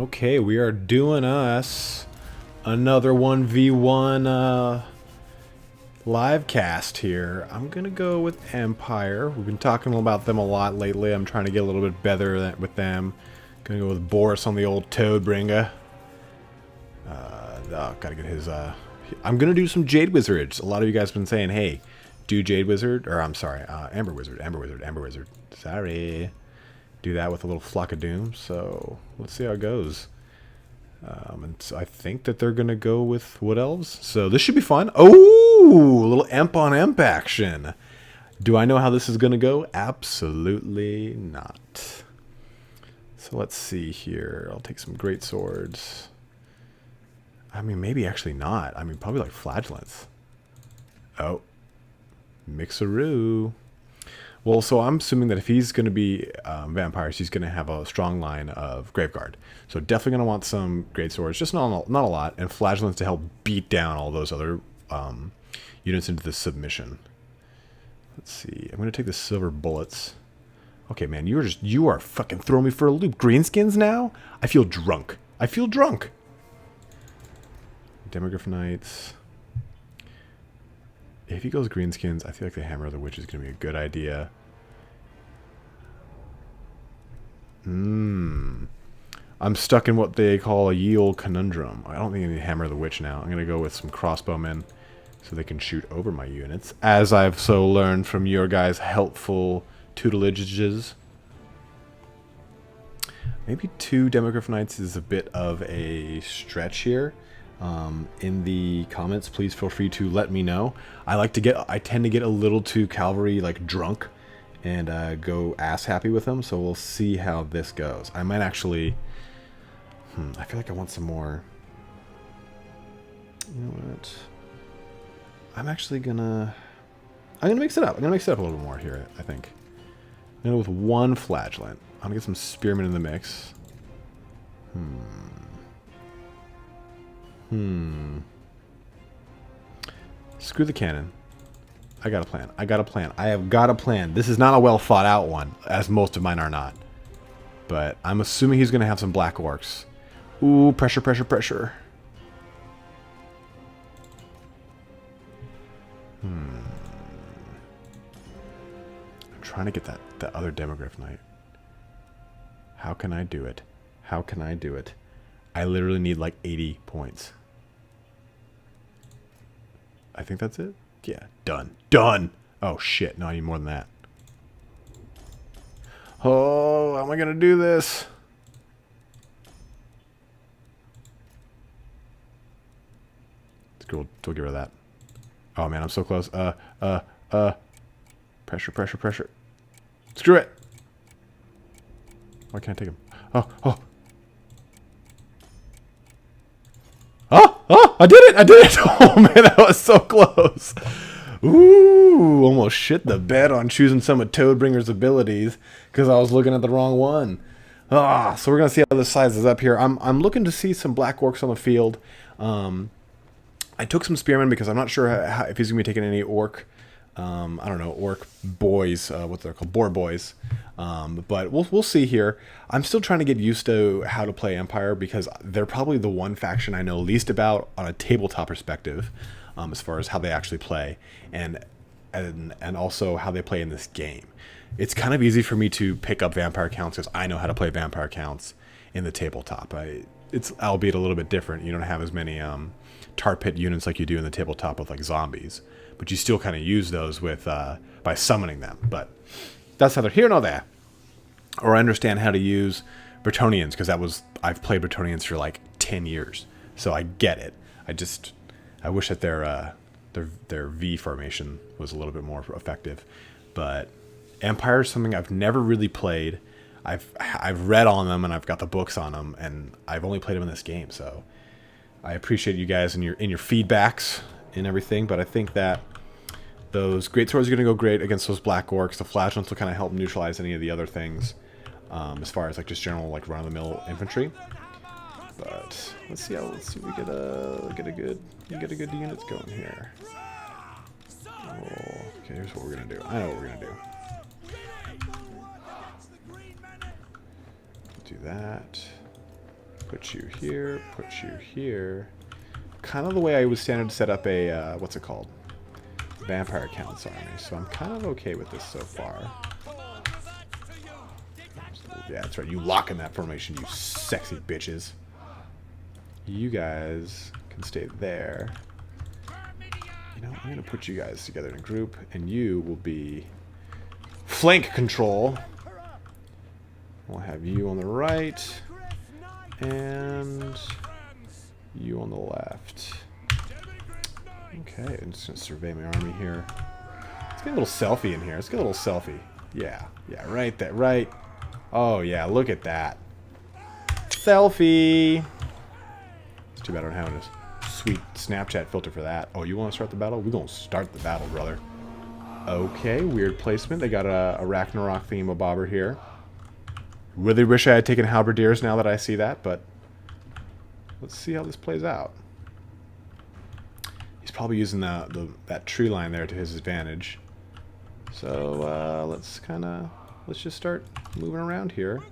Okay, we are doing us another 1v1 live cast here. I'm gonna go with Empire. We've been talking about them a lot lately. I'm trying to get a little bit better with them. Gonna go with Boris on the old Toadbringer. Gotta get his. I'm gonna do some Jade Wizards. A lot of you guys have been saying, "Hey, do Jade Wizard," or I'm sorry, Amber Wizard, Amber Wizard, Amber Wizard. Sorry. Do that with a little Flock of Doom. So let's see how it goes. And so I think that they're gonna go with Wood Elves. So this should be fun. Oh, a little Emp on Emp action. Do I know how this is gonna go? Absolutely not. So let's see here. I'll take some great swords. I mean, maybe actually not. I mean, probably like flagellants. Oh, mixeroo. Well, so I'm assuming that if he's going to be vampires, he's going to have a strong line of Graveguard. So definitely going to want some great swords, just not a lot, and flagellants to help beat down all those other units into the submission. Let's see. I'm going to take the silver bullets. Okay, man, you are fucking throwing me for a loop. Greenskins now? I feel drunk. I feel drunk. Demogryph Knights. If he goes Greenskins, I feel like the Hammer of the Witch is going to be a good idea. I'm stuck in what they call a ye olde conundrum. I don't think I need Hammer of the Witch now. I'm going to go with some crossbowmen so they can shoot over my units, as I've so learned from your guys' helpful tutelages. Maybe 2 Demogryph Knights is a bit of a stretch here. In the comments, please feel free to let me know. I tend to get a little too cavalry like drunk and go ass happy with them, so we'll see how this goes. I might actually I feel like I want some more. You know what, I'm gonna mix it up. I'm gonna mix it up a little more here. I think I'm gonna go with 1 flagellant. I'm gonna get some spearmen in the mix. Screw the cannon. I got a plan. I got a plan. I have got a plan. This is not a well thought out one, as most of mine are not. But I'm assuming he's going to have some black orcs. Ooh, pressure, pressure, pressure. I'm trying to get that other Demogryph Knight. How can I do it? How can I do it? I literally need like 80 points. I think that's it. Yeah, done. Done! Oh shit, no, I need more than that. Oh, how am I gonna do this? It's cool. We'll get rid of that. Oh man, I'm so close. Pressure, pressure, pressure. Screw it! Why can't I take him? Oh! Oh, I did it! I did it! Oh man, that was so close. Ooh, almost shit the bed on choosing some of Toadbringer's abilities because I was looking at the wrong one. So we're gonna see how this sizes up here. I'm looking to see some black orcs on the field. I took some spearmen because I'm not sure if he's gonna be taking any orc. I don't know, orc boys, what they're called, boar boys. But we'll see here. I'm still trying to get used to how to play Empire because they're probably the one faction I know least about on a tabletop perspective, as far as how they actually play and also how they play in this game. It's kind of easy for me to pick up vampire counts because I know how to play vampire counts in the tabletop. It's albeit a little bit different. You don't have as many tar pit units like you do in the tabletop with like zombies, but you still kind of use those with by summoning them. But that's neither here nor there. Or I understand how to use Bretonnians because I've played Bretonnians for like 10 years, so I get it. I wish that their V formation was a little bit more effective. But Empire is something I've never really played. I've read on them and I've got the books on them, and I've only played them in this game. So I appreciate you guys and your feedbacks and everything. But I think that those great swords are going to go great against those black orcs. The flagellants will kind of help neutralize any of the other things, as far as like just general like run-of-the-mill infantry. But let's see if we get a good units going here. Oh, okay, here's what we're gonna do. I know what we're gonna do. Do that. Put you here, put you here. Kind of the way I was standing to set up a, what's it called? Vampire Count's army. So I'm kind of okay with this so far. Yeah, that's right. You lock in that formation, you sexy bitches. You guys can stay there. You know, I'm going to put you guys together in a group, and you will be flank control. We'll have you on the right, and you on the left. Okay, I'm just going to survey my army here. Let's get a little selfie in here. Let's get a little selfie. Yeah, right there, right. Oh, yeah, look at that. Selfie. It's too bad I don't have a sweet Snapchat filter for that. Oh, you want to start the battle? We're going to start the battle, brother. Okay, weird placement. They got a Ragnarok theme-a-bobber here. Really wish I had taken halberdiers now that I see that, but let's see how this plays out. He's probably using that tree line there to his advantage. So let's just start moving around here.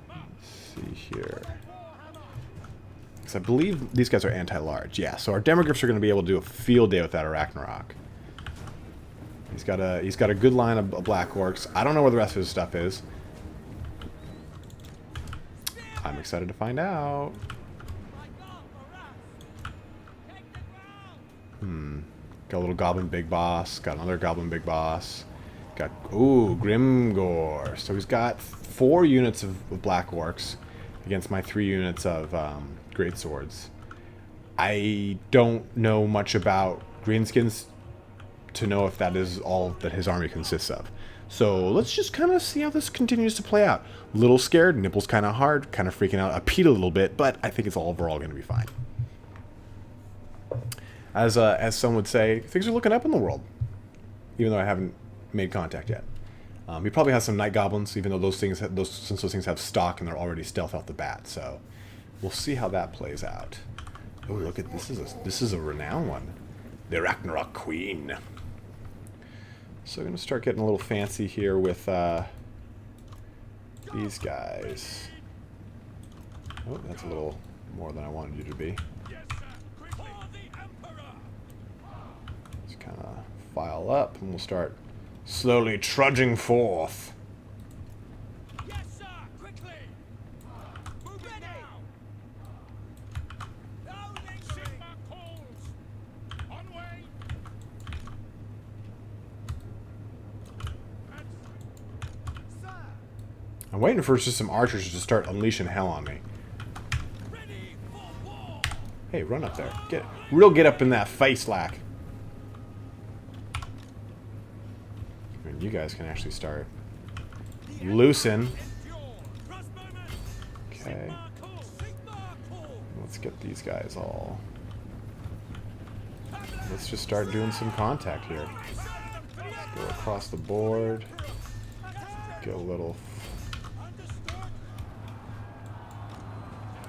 Let's see here. Because I believe these guys are anti-large. Yeah, so our demogryphs are going to be able to do a field day without a Ragnarok. He's got a good line of black orcs. I don't know where the rest of his stuff is. I'm excited to find out. Got a little goblin big boss. Got another goblin big boss. Got Grimgor. So he's got 4 units of black orcs against my 3 units of great swords. I don't know much about Greenskins to know if that is all that his army consists of. So let's just kind of see how this continues to play out. Little scared, nipples kind of hard, kind of freaking out, I peed a little bit, but I think it's all overall going to be fine. As some would say, things are looking up in the world, even though I haven't made contact yet. He probably has some night goblins, even though since those things have stock and they're already stealth off the bat. So we'll see how that plays out. Oh, look at this! This is a renowned one, the Ragnarok Queen. So I'm going to start getting a little fancy here with these guys. Oh, that's a little more than I wanted you to be. Let's kind of file up, and we'll start slowly trudging forth. Yes, sir. Quickly. Move it now. Loading Sigma calls. On way. I'm waiting for just some archers to start unleashing hell on me. Ready for war. Hey, run up there. Get up in that face, lack. And you guys can actually start loosen. Okay. Let's get these guys all. Let's just start doing some contact here. Let's go across the board. Get a little.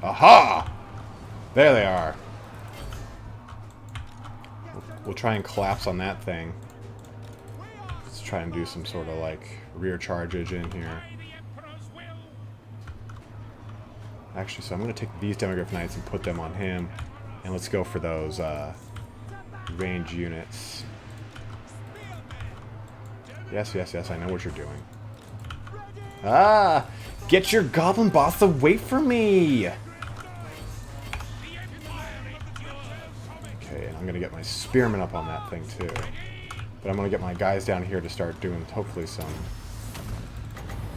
Aha! There they are. We'll try and collapse on that thing. Let's try and do some sort of like rear chargeage in here. Actually, so I'm going to take these Demogryph Knights and put them on him. And let's go for those range units. Yes, yes, yes, I know what you're doing. Ah! Get your Goblin Boss away from me! Okay, and I'm going to get my Spearmen up on that thing too. But I'm going to get my guys down here to start doing hopefully some...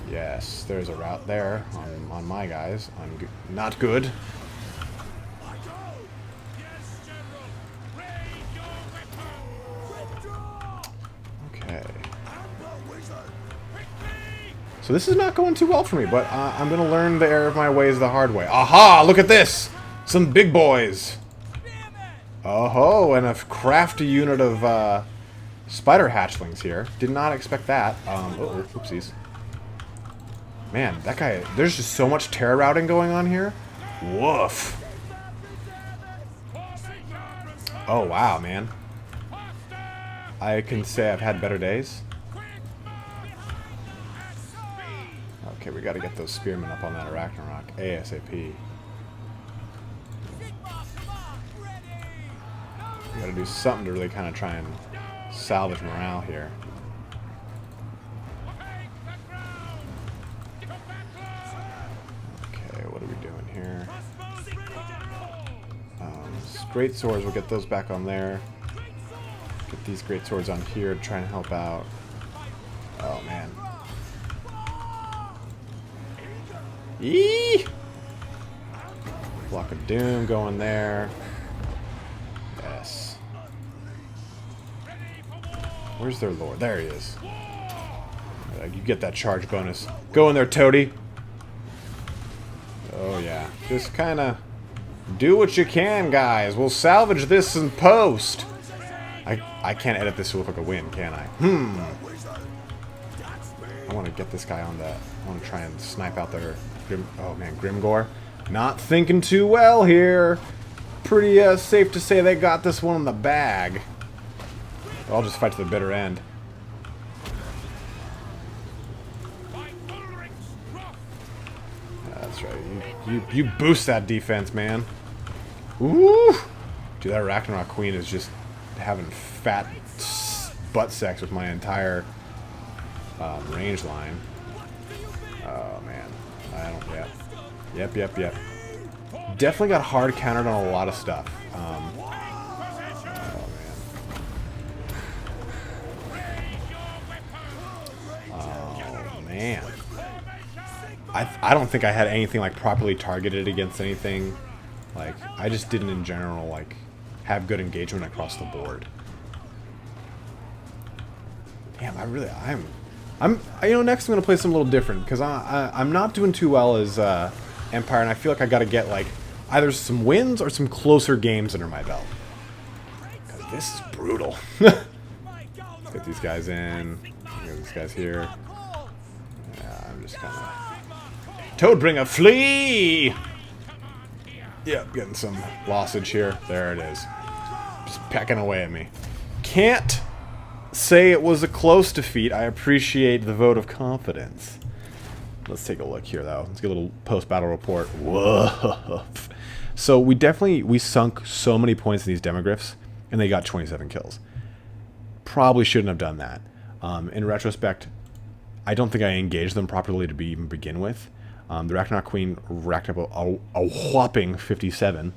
Yes, there's a route there on my guys. Not good. Okay. So this is not going too well for me, but I'm going to learn the error of my ways the hard way. Aha! Look at this! Some big boys! Oh-ho! And a crafty unit of spider hatchlings here. Did not expect that. Uh-oh, oopsies. Man, that guy... There's just so much terror routing going on here. Woof! Oh, wow, man. I can say I've had better days. Okay, we got to get those spearmen up on that Arachnarok ASAP. We got to do something to really kind of try and salvage morale here. Okay, what are we doing here? Great swords, we'll get those back on there. Get these great swords on here to try and help out. Oh man. Eee! Block of Doom going there. Yes. Where's their lord? There he is. You get that charge bonus. Go in there, Toady. Oh yeah. Just kind of do what you can, guys. We'll salvage this in post. I can't edit this to look like a win, can I? I want to get this guy on the... I want to try and snipe out their... Oh man, Grimgore. Not thinking too well here. Pretty safe to say they got this one in the bag. I'll just fight to the bitter end. That's right. You boost that defense, man. Ooh! Dude, that Ragnarok Queen is just having fat butt sex with my entire range line. Oh, man. I don't... Yep. Definitely got hard countered on a lot of stuff. Oh, man. I don't think I had anything, like, properly targeted against anything. Like, I just didn't, in general, like, have good engagement across the board. Damn, you know, next I'm going to play something a little different, because I'm not doing too well as Empire, and I feel like I got to get, like, either some wins or some closer games under my belt. Because this is brutal. Let's get these guys in. Get these guys here. Yeah, I'm just kind of... Toadbringer, flee! Yep, getting some lossage here. There it is. Just pecking away at me. Can't say it was a close defeat. I appreciate the vote of confidence. Let's take a look here, though. Let's get a little post-battle report. Whoa. So we sunk so many points in these demogryphs, and they got 27 kills. Probably shouldn't have done that. In retrospect, I don't think I engaged them properly to even begin with. The Ragnarok Queen racked up a whopping 57,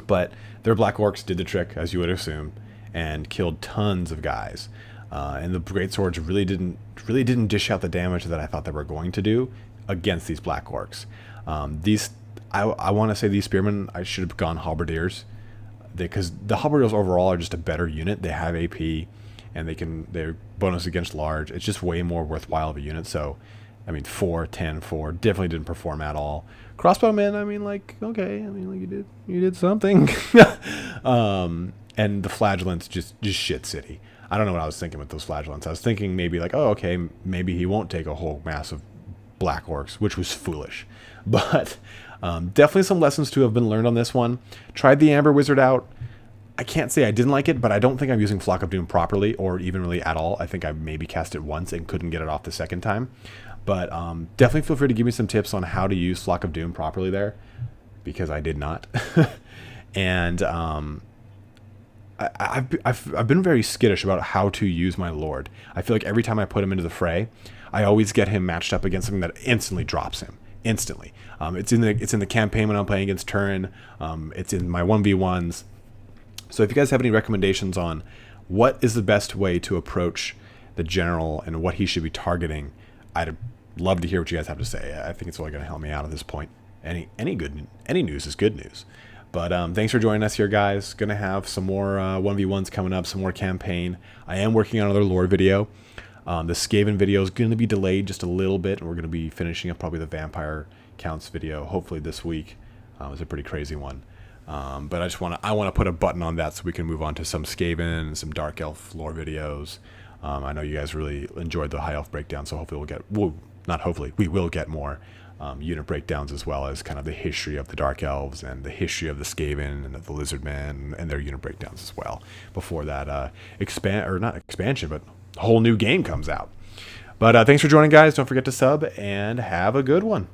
but their Black Orcs did the trick, as you would assume, and killed tons of guys. And the Great Swords really didn't dish out the damage that I thought they were going to do against these Black Orcs. I want to say these Spearmen, I should have gone Halberdiers, because the Halberdiers overall are just a better unit. They have AP, and they're bonus against large. It's just way more worthwhile of a unit. So, I mean, 4, 10, 4 definitely didn't perform at all. Crossbowmen, I mean, like, okay, I mean, like you did something. And the Flagellants just shit city. I don't know what I was thinking with those Flagellants. I was thinking maybe like, oh, okay, maybe he won't take a whole mass of Black Orcs, which was foolish. But definitely some lessons to have been learned on this one. Tried the Amber Wizard out. I can't say I didn't like it, but I don't think I'm using Flock of Doom properly, or even really at all. I think I maybe cast it once and couldn't get it off the second time. But definitely feel free to give me some tips on how to use Flock of Doom properly there, because I did not. And I've been very skittish about how to use my Lord. I feel like every time I put him into the fray, I always get him matched up against something that instantly drops him. Instantly. It's in the campaign when I'm playing against Turin. It's in my 1v1s. So if you guys have any recommendations on what is the best way to approach the general and what he should be targeting, I'd love to hear what you guys have to say. I think it's only going to help me out at this point. Any news is good news. But thanks for joining us here, guys. Going to have some more 1v1s coming up, some more campaign. I am working on another lore video. The Skaven video is going to be delayed just a little bit, and we're going to be finishing up probably the Vampire Counts video, hopefully this week. It's a pretty crazy one. But I want to put a button on that so we can move on to some Skaven and some Dark Elf lore videos. I know you guys really enjoyed the High Elf breakdown, so hopefully we will get more unit breakdowns, as well as kind of the history of the Dark Elves and the history of the Skaven and of the Lizardmen and their unit breakdowns as well, before that not expansion, but a whole new game comes out. But thanks for joining, guys. Don't forget to sub, and have a good one.